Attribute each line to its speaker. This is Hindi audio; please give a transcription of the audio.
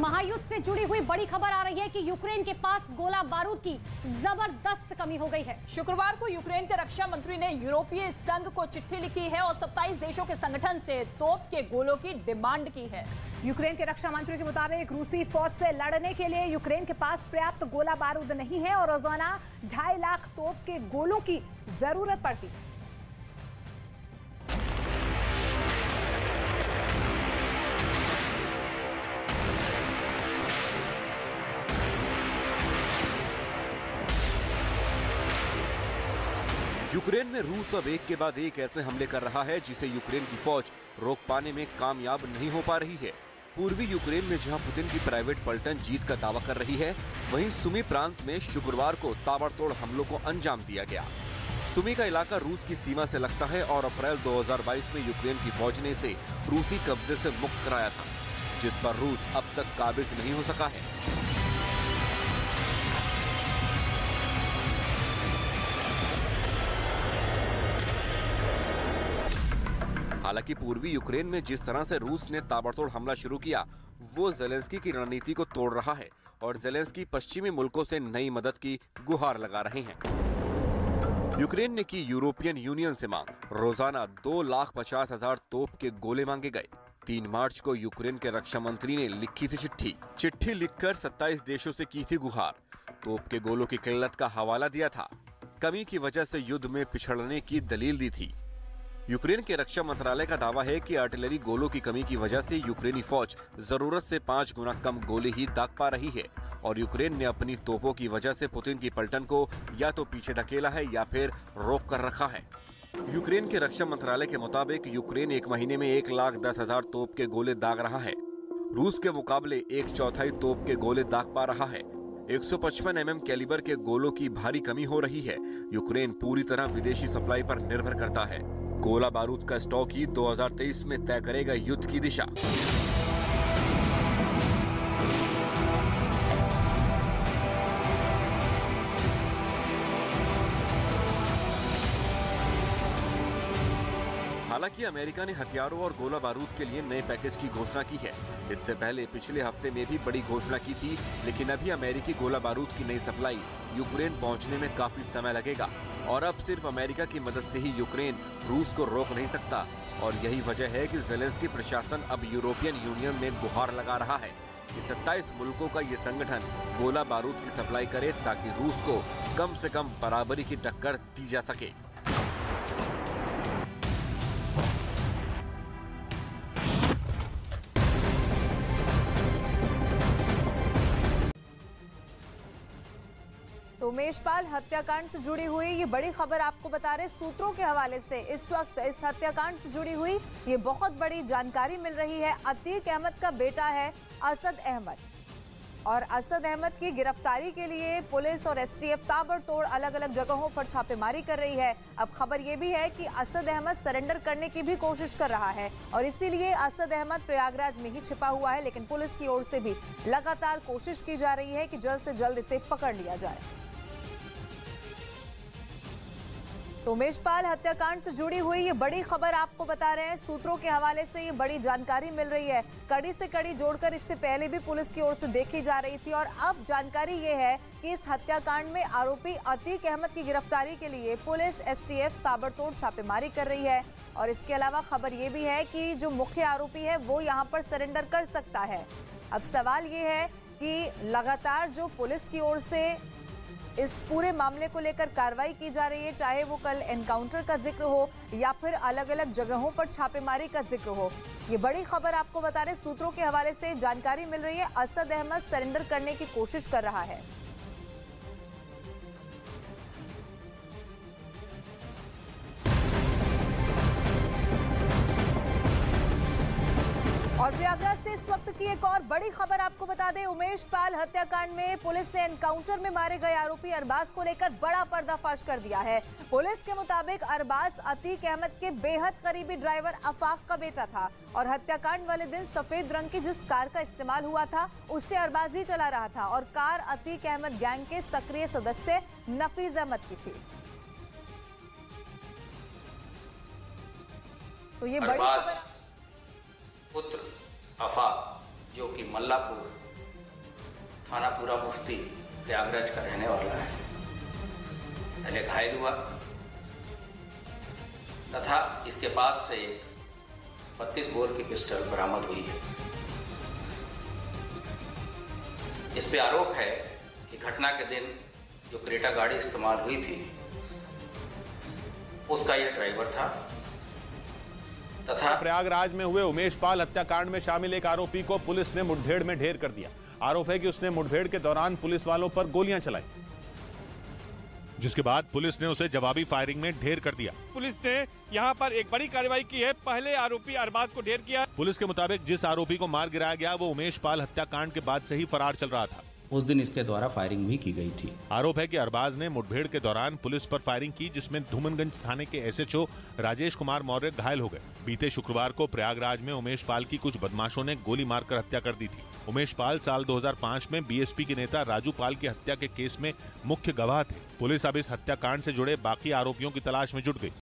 Speaker 1: महायुद्ध से जुड़ी हुई बड़ी खबर आ रही है कि यूक्रेन के पास गोला बारूद की जबरदस्त कमी हो गई है।
Speaker 2: शुक्रवार को यूक्रेन के रक्षा मंत्री ने यूरोपीय संघ को चिट्ठी लिखी है और 27 देशों के संगठन से तोप के गोलों की डिमांड की है।
Speaker 3: यूक्रेन के रक्षा मंत्री के मुताबिक रूसी फौज से लड़ने के लिए यूक्रेन के पास पर्याप्त गोला बारूद नहीं है और रोजाना 2.5 लाख तोप के गोलों की जरूरत पड़ती है।
Speaker 4: यूक्रेन में रूस अब एक के बाद एक ऐसे हमले कर रहा है जिसे यूक्रेन की फौज रोक पाने में कामयाब नहीं हो पा रही है। पूर्वी यूक्रेन में जहां पुतिन की प्राइवेट पलटन जीत का दावा कर रही है, वहीं सुमी प्रांत में शुक्रवार को ताबड़तोड़ हमलों को अंजाम दिया गया। सुमी का इलाका रूस की सीमा से लगता है और अप्रैल 2022 में यूक्रेन की फौज ने इसे रूसी कब्जे से मुक्त कराया था, जिस पर रूस अब तक काबिज नहीं हो सका है। हालांकि पूर्वी यूक्रेन में जिस तरह से रूस ने ताबड़तोड़ हमला शुरू किया, वो जेलेंस्की की रणनीति को तोड़ रहा है और जेलेंस्की पश्चिमी मुल्कों से नई मदद की गुहार लगा रहे हैं। यूक्रेन ने की यूरोपियन यूनियन से मांग, रोजाना 2,50,000 तोप के गोले मांगे गए। 3 मार्च को यूक्रेन के रक्षा मंत्री ने लिखी थी चिट्ठी लिखकर 27 देशों से की थी गुहार। तोप के गोलों की किल्लत का हवाला दिया था, कमी की वजह से युद्ध में पिछड़ने की दलील दी थी। यूक्रेन के रक्षा मंत्रालय का दावा है कि आर्टिलरी गोलों की कमी की वजह से यूक्रेनी फौज जरूरत से 5 गुना कम गोले ही दाग पा रही है और यूक्रेन ने अपनी तोपों की वजह से पुतिन की पलटन को या तो पीछे धकेला है या फिर रोक कर रखा है। यूक्रेन के रक्षा मंत्रालय के मुताबिक यूक्रेन एक महीने में 1,10,000 तोप के गोले दाग रहा है। रूस के मुकाबले 1/4 तोप के गोले दाग पा रहा है। 155 mm कैलिबर के गोलों की भारी कमी हो रही है। यूक्रेन पूरी तरह विदेशी सप्लाई पर निर्भर करता है। गोला बारूद का स्टॉक ही 2023 में तय करेगा युद्ध की दिशा। हालांकि अमेरिका ने हथियारों और गोला बारूद के लिए नए पैकेज की घोषणा की है। इससे पहले पिछले हफ्ते में भी बड़ी घोषणा की थी, लेकिन अभी अमेरिकी गोला बारूद की नई सप्लाई यूक्रेन पहुंचने में काफी समय लगेगा और अब सिर्फ अमेरिका की मदद से ही यूक्रेन रूस को रोक नहीं सकता। और यही वजह है कि जेलेंस्की प्रशासन अब यूरोपियन यूनियन में गुहार लगा रहा है कि 27 मुल्कों का ये संगठन गोला बारूद की सप्लाई करे ताकि रूस को कम से कम बराबरी की टक्कर दी जा सके।
Speaker 3: तो उमेश पाल हत्याकांड से जुड़ी हुई ये बड़ी खबर आपको बता रहे सूत्रों के हवाले से। इस वक्त इस हत्याकांड से जुड़ी हुई ये बहुत बड़ी जानकारी मिल रही है। अतीक अहमद का बेटा है असद अहमद और असद अहमद की गिरफ्तारी के लिए पुलिस और एसटीएफ ताबड़तोड़ अलग अलग जगहों पर छापेमारी कर रही है। अब खबर ये भी है कि असद अहमद सरेंडर करने की भी कोशिश कर रहा है और इसीलिए असद अहमद प्रयागराज में ही छिपा हुआ है, लेकिन पुलिस की ओर से भी लगातार कोशिश की जा रही है कि जल्द से जल्द इसे पकड़ लिया जाए। तो उमेश पाल हत्याकांड से जुड़ी हुई ये बड़ी खबर आपको बता रहे हैं। सूत्रों के हवाले से ये बड़ी जानकारी मिल रही है। कड़ी से कड़ी जोड़कर इससे पहले भी पुलिस की ओर से देखी जा रही थी और अब जानकारी ये है कि इस हत्याकांड में आरोपी अतीक अहमद की गिरफ्तारी के लिए पुलिस एसटीएफ ताबड़तोड़ छापेमारी कर रही है। और इसके अलावा खबर ये भी है कि जो मुख्य आरोपी है वो यहाँ पर सरेंडर कर सकता है। अब सवाल ये है कि लगातार जो पुलिस की ओर से इस पूरे मामले को लेकर कार्रवाई की जा रही है, चाहे वो कल एनकाउंटर का जिक्र हो या फिर अलग अलग जगहों पर छापेमारी का जिक्र हो, ये बड़ी खबर आपको बता रहे सूत्रों के हवाले से जानकारी मिल रही है। असद अहमद सरेंडर करने की कोशिश कर रहा है। और प्रयागराज से इस वक्त की एक और बड़ी खबर आपको बता दें। उमेश पाल हत्याकांड में पुलिस ने एनकाउंटर में मारे गए आरोपी अरबाज को लेकर बड़ा पर्दाफाश कर दिया है। पुलिस के मुताबिक अरबाज अतीक अहमद के बेहद करीबी ड्राइवर अफाक का बेटा था और हत्याकांड वाले दिन सफेद रंग की जिस कार का इस्तेमाल हुआ था उससे अरबाज ही चला रहा था और कार अतीक अहमद गैंग के सक्रिय सदस्य नफीज अहमद की थी। तो ये बड़ी खबर
Speaker 5: पुत्र अफाक जो कि मल्लापुर थाना पूरा मुफ्ती प्रयागराज का रहने वाला है, पहले घायल हुआ तथा इसके पास से 32 बोर की पिस्टल बरामद हुई है। इस पे आरोप है कि घटना के दिन जो क्रेटा गाड़ी इस्तेमाल हुई थी उसका यह ड्राइवर था तथा
Speaker 6: प्रयागराज में हुए उमेश पाल हत्याकांड में शामिल एक आरोपी को पुलिस ने मुठभेड़ में ढेर कर दिया। आरोप है कि उसने मुठभेड़ के दौरान पुलिस वालों पर गोलियां चलाई, जिसके बाद पुलिस ने उसे जवाबी फायरिंग में ढेर कर दिया।
Speaker 7: पुलिस ने यहां पर एक बड़ी कार्रवाई की है। पहले आरोपी अरबाज को ढेर किया।
Speaker 6: पुलिस के मुताबिक जिस आरोपी को मार गिराया गया वो उमेश पाल हत्याकांड के बाद से ही फरार चल रहा था।
Speaker 8: उस दिन इसके द्वारा फायरिंग भी की गई थी।
Speaker 6: आरोप है कि अरबाज ने मुठभेड़ के दौरान पुलिस पर फायरिंग की, जिसमें धूमनगंज थाने के एसएचओ राजेश कुमार मौर्य घायल हो गए। बीते शुक्रवार को प्रयागराज में उमेश पाल की कुछ बदमाशों ने गोली मारकर हत्या कर दी थी। उमेश पाल साल 2005 में बीएसपी के नेता राजू पाल की हत्या के केस में मुख्य गवाह थे। पुलिस अब इस हत्याकांड से जुड़े बाकी आरोपियों की तलाश में जुट गई।